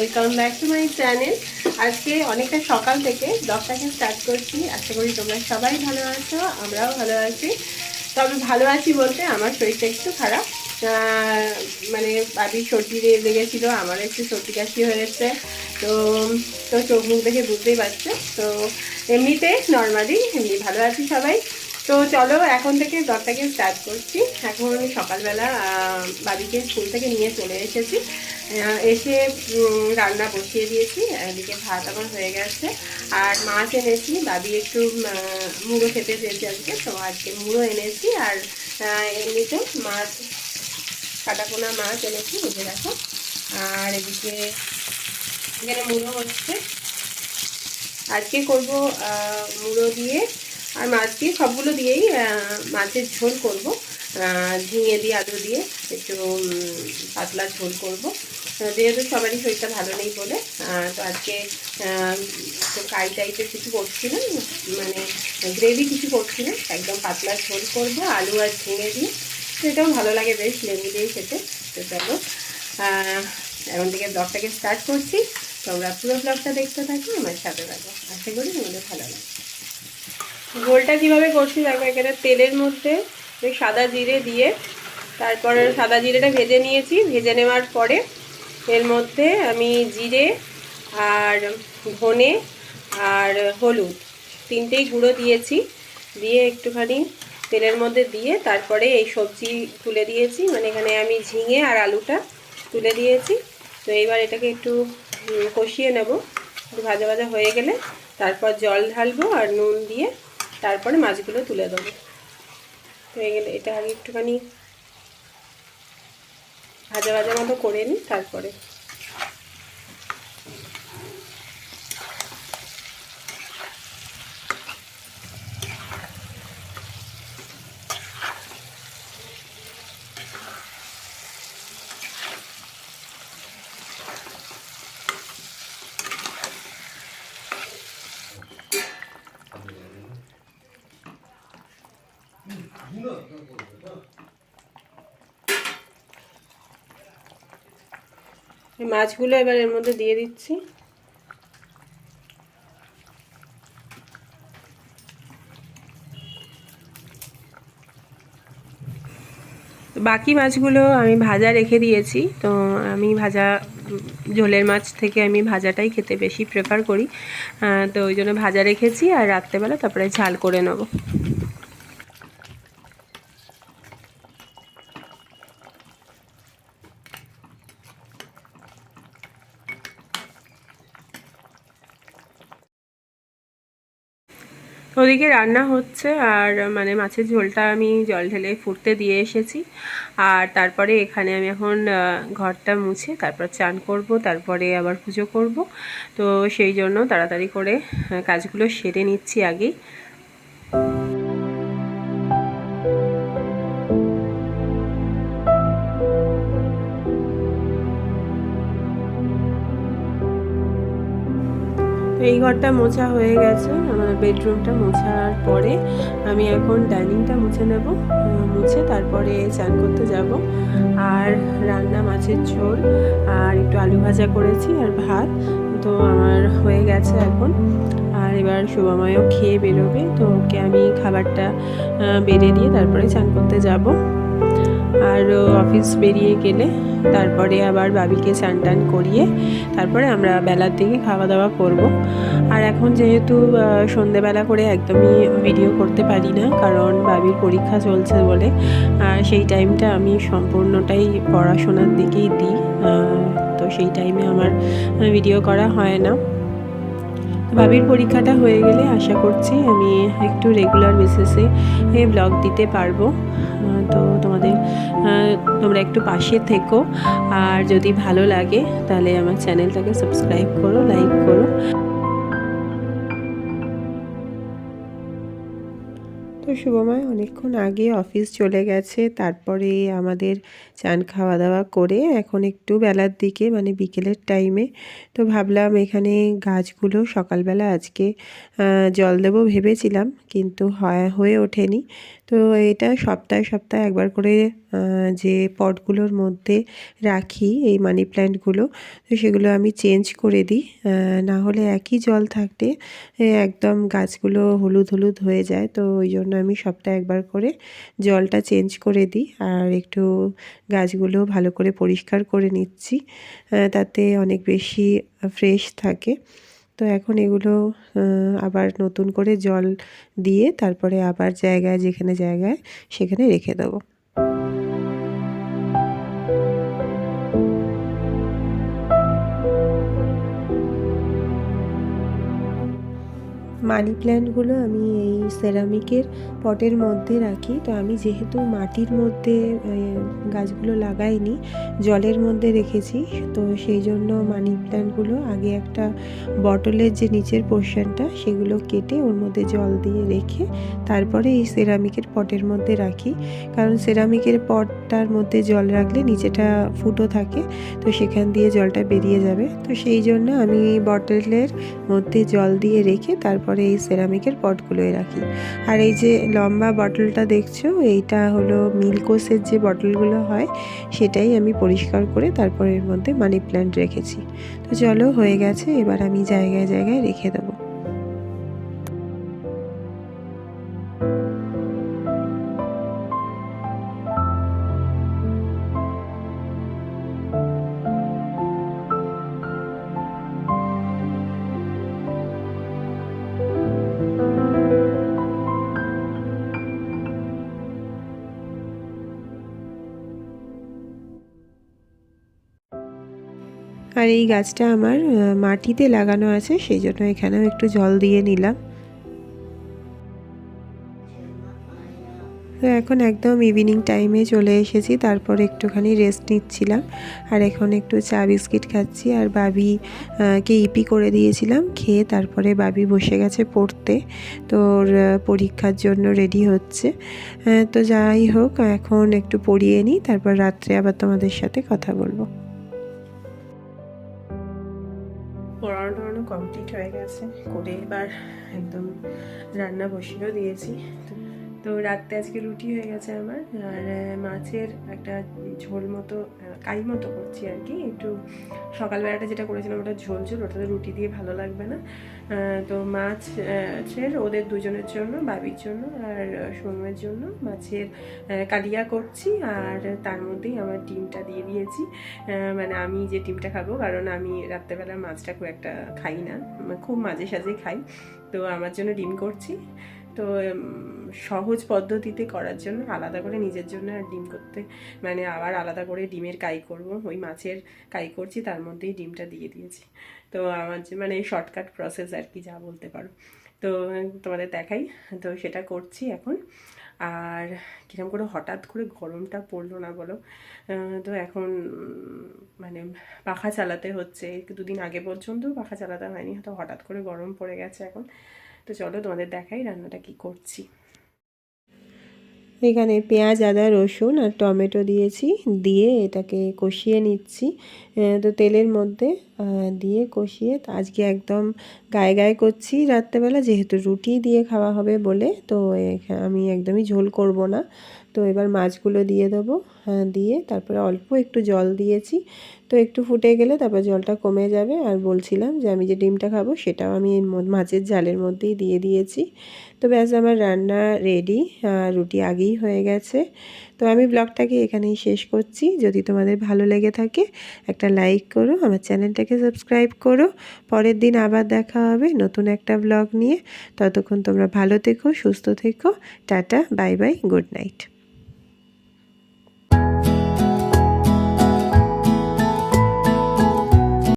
Welcome back to my channel. আজকে অনেকটা সকাল থেকে ব্লগটাকে স্টার্ট করছি। আশা করি তোমরা সবাই ভালো আছো, আমরাও ভালো আছি। তবে ভালো আছি বলতে আমার শরীরটা একটু খারাপ, মানে বাবির সর্দি লেগেছিল, আমারও একটু সর্দি কাশি হয়েছে। তো তো চোখ মুখ দেখে বুঝতেই পারছো। তো এমনিতে নর্মালি এমনি ভালো আছি সবাই। তো চলো এখন থেকে ব্লগটাকে স্টার্ট করছি। এখন আমি সকালবেলা বাবিকে স্কুল থেকে নিয়ে চলে এসেছি। এসে রান্না বসিয়ে দিয়েছি। এদিকে ভাত আমার হয়ে গেছে, আর মাছ এনেছি। বাবি একটু মুড়ো খেতে চেয়েছে আজকে, তো আজকে মুড়ো এনেছি। আর এমনিতে মাছ, কাটাপোনা মাছ এনেছি, বুঝে রাখো। আর এদিকে এখানে মুড়ো হচ্ছে। আজকে করব মুড়ো দিয়ে আর মাছ দিয়ে, সবগুলো দিয়েই মাছের ঝোল করব। ঝিঙে দিয়ে আলু দিয়ে একটু পাতলা ঝোল করব, যেহেতু সবারই শরীরটা ভালো নেই বলে। তো আজকে তো কাই টাইপের কিছু করছি না, মানে গ্রেভি কিছু করছি না, একদম পাতলা ঝোল করব আলু আর ঝিঙে দিয়ে। তো এটাও ভালো লাগে বেশ, লেবু দিয়ে খেতে। তো চলো এখন থেকে ব্লগটাকে স্টার্ট করছি। তোমরা পুরো ব্লগটা দেখতে থাকো, আমার সাথে থাকো, আশা করি তোমাদের ভালো লাগে। ঝোলটা কীভাবে করছি দেখো। এখানে তেলের মধ্যে সাদা জিরে দিয়ে, তারপর সাদা জিরেটা ভেজে নিয়েছি। ভেজে নেওয়ার পরে এর মধ্যে আমি জিরে আর ধনে আর হলুদ তিনটেই গুঁড়ো দিয়েছি। দিয়ে একটুখানি তেলের মধ্যে দিয়ে তারপরে এই সবজি তুলে দিয়েছি, মানে এখানে আমি ঝিঙে আর আলুটা তুলে দিয়েছি। তো এইবার এটাকে একটু কষিয়ে নেব। ভাজা ভাজা হয়ে গেলে তারপর জল ঢালবো আর নুন দিয়ে তারপরে মাছগুলো তুলে দেবো। হয়ে গেলে এটা আগে একটুখানি ভাজা ভাজা মতো করে নিই তারপরে। মাছগুলো এবার এর মধ্যে দিয়ে দিচ্ছি। বাকি মাছগুলো আমি ভাজা রেখে দিয়েছি। তো আমি ভাজা ঝোলের মাছ থেকে আমি ভাজাটাই খেতে বেশি প্রেফার করি। তো ওই জন্য ভাজা রেখেছি, আর রাত্রেবেলা তারপরে ঝাল করে নেব। ওদিকে রান্না হচ্ছে, আর মানে মাছের ঝোলটা আমি জল ঢেলে ফুটতে দিয়ে এসেছি। আর তারপরে এখানে আমি এখন ঘরটা মুছে তারপর চান করব, তারপরে আবার পুজো করব। তো সেই জন্য তাড়াতাড়ি করে কাজগুলো সেরে নিচ্ছি আগেই। এই ঘরটা মোছা হয়ে গেছে, আমার বেডরুমটা মোছার পরে আমি এখন ডাইনিংটা মুছে নেব। মুছে তারপরে চান করতে যাব। আর রান্না মাছের ঝোল আর একটু আলু ভাজা করেছি আর ভাত, তো আমার হয়ে গেছে এখন। আর এবার শুভময়ও খেয়ে বেরোবে, তো ওকে আমি খাবারটা বেড়ে দিয়ে তারপরে চান করতে যাব। আর অফিস বেরিয়ে গেলে তারপরে আবার বাবিকে চান টান করিয়ে তারপরে আমরা বেলার দিকে খাওয়া দাওয়া করব। আর এখন যেহেতু সন্ধেবেলা করে একদমই ভিডিও করতে পারি না, কারণ বাবির পরীক্ষা চলছে বলে। আর সেই টাইমটা আমি সম্পূর্ণটাই পড়াশোনার দিকেই দিই, তো সেই টাইমে আমার ভিডিও করা হয় না। বাবির পরীক্ষাটা হয়ে গেলে আশা করছি আমি একটু রেগুলার বেসিসে ব্লগ দিতে পারবো। তো তোমরা একটু পাশে থেকো, আর যদি ভালো লাগে তাহলে আমার চ্যানেলটাকে সাবস্ক্রাইব করো, লাইক করো। তো শুভময় অনেকক্ষণ আগে অফিস চলে গেছে, তারপরে আমাদের চান খাওয়া দাওয়া করে এখন একটু বেলার দিকে মানে বিকেলের টাইমে তো ভাবলাম এখানে গাছগুলো সকালবেলা আজকে জল দেবো ভেবেছিলাম, কিন্তু হয়ে ওঠেনি। তো এটা সপ্তাহে সপ্তাহে একবার করে যে পটগুলোর মধ্যে রাখি এই মানি প্ল্যান্টগুলো, তো সেগুলো আমি চেঞ্জ করে দিই। না হলে একই জল থাকতে একদম গাছগুলো হলুদ হলুদ হয়ে যায়। তো ওই জন্য আমি সপ্তাহে একবার করে জলটা চেঞ্জ করে দিই আর একটু গাছগুলো ভালো করে পরিষ্কার করে নিচ্ছি, তাতে অনেক বেশি ফ্রেশ থাকে। তো এখন এগুলো আবার নতুন করে জল দিয়ে তারপরে আবার জায়গায় যেখানে জায়গায় সেখানে রেখে দেবো। মানি প্ল্যান্টগুলো আমি এই সেরামিকের পটের মধ্যে রাখি। তো আমি যেহেতু মাটির মধ্যে গাছগুলো লাগাইনি, জলের মধ্যে রেখেছি, তো সেই জন্য মানি প্ল্যান্টগুলো আগে একটা বটলের যে নিচের পোর্শনটা সেগুলো কেটে ওর মধ্যে জল দিয়ে রেখে তারপরে এই সেরামিকের পটের মধ্যে রাখি। কারণ সেরামিকের পটটার মধ্যে জল রাখলে নিচেটা ফুটো থাকে, তো সেখান দিয়ে জলটা বেরিয়ে যাবে। তো সেই জন্য আমি বটলের মধ্যে জল দিয়ে রেখে তারপরে এই সেরামিকের পটগুলোয় রাখি। আর এই যে লম্বা বটলটা দেখছো, এইটা হলো মিল্কোসের যে বটলগুলো হয় সেটাই আমি পরিষ্কার করে তারপর এর মধ্যে মানি প্ল্যান্ট রেখেছি। তো চলো, হয়ে গেছে, এবার আমি জায়গায় জায়গায় রেখে দেবো। আর এই গাছটা আমার মাটিতে লাগানো আছে, সেই জন্য এখানেও একটু জল দিয়ে নিলাম। তো এখন একদম ইভিনিং টাইমে চলে এসেছি, তারপর একটুখানি রেস্ট নিচ্ছিলাম আর এখন একটু চা বিস্কিট খাচ্ছি। আর বাবি কে ইপি করে দিয়েছিলাম, খেয়ে তারপরে বাবি বসে গেছে পড়তে, তো ওর পরীক্ষার জন্য রেডি হচ্ছে। তো যাই হোক, এখন একটু পড়িয়ে নিই, তারপর রাত্রে আবার তোমাদের সাথে কথা বলবো। পড়ানো টড়ানো কমপ্লিট হয়ে গেছে, করে এবার একদম রান্না বসিয়েও দিয়েছি। তো রাত্রে আজকে রুটি হয়ে গেছে আমার, আর মাছের একটা ঝোল মতো কাই মতো করছি আর কি। একটু সকালবেলাটা যেটা করেছিলাম ওটা ঝোল ঝোল, ওটাতে রুটি দিয়ে ভালো লাগবে না। তো মাছের ওদের দুজনের জন্য, বাবির জন্য আর সোমের জন্য মাছের কালিয়া করছি, আর তার মধ্যেই আমার ডিমটা দিয়ে দিয়েছি। মানে আমি যে ডিমটা খাবো, কারণ আমি রাত্রেবেলা মাছটা খুব একটা খাই না, খুব মাঝে সাঝে খাই, তো আমার জন্য ডিম করছি। তো সহজ পদ্ধতিতে করার জন্য আলাদা করে নিজের জন্য আর ডিম করতে, মানে আবার আলাদা করে ডিমের কাই করব, ওই মাছের কাই করছি, তার মধ্যেই ডিমটা দিয়ে দিয়েছি। তো আমার যে মানে শর্টকাট প্রসেস আর কি, যা বলতে পারো। তো তোমাদের দেখাই, তো সেটা করছি এখন। আর কিরকম করে হঠাৎ করে গরমটা পড়লো না বলো। তো এখন মানে পাখা চালাতে হচ্ছে, দুদিন আগে পর্যন্ত পাখা চালাতে হয়নি, তো হঠাৎ করে গরম পড়ে গেছে এখন। তো চলো তোমাদের দেখাই রান্নাটা কি করছি। এখানে পেঁয়াজ, আদা, রসুন আর টমেটো দিয়েছি, দিয়ে এটাকে কষিয়ে নিচ্ছি। তো তেলের মধ্যে দিয়ে কষিয়ে, আজকে একদম গায়ে গায়ে করছি রাত্রেবেলা, যেহেতু রুটি দিয়ে খাওয়া হবে বলে, তো আমি একদমই ঝোল করব না। তো এবার মাছগুলো দিয়ে দেবো, দিয়ে তারপরে অল্প একটু জল দিয়েছি। তো একটু ফুটে গেলে তারপর জলটা কমে যাবে। আর বলছিলাম যে আমি যে ডিমটা খাবো সেটাও আমি মাছের ঝালের মধ্যেই দিয়ে দিয়েছি। তো ব্যাস, আমার রান্না রেডি, রুটি আগেই হয়ে গেছে। তো আমি ব্লগটাকে এখানেই শেষ করছি। যদি তোমাদের ভালো লেগে থাকে একটা লাইক করো, আমার চ্যানেলটাকে সাবস্ক্রাইব করো। পরের দিন আবার দেখা হবে নতুন একটা ব্লগ নিয়ে। ততক্ষণ তোমরা ভালো থেকো, সুস্থ থেকো। Tata, bye bye, good night.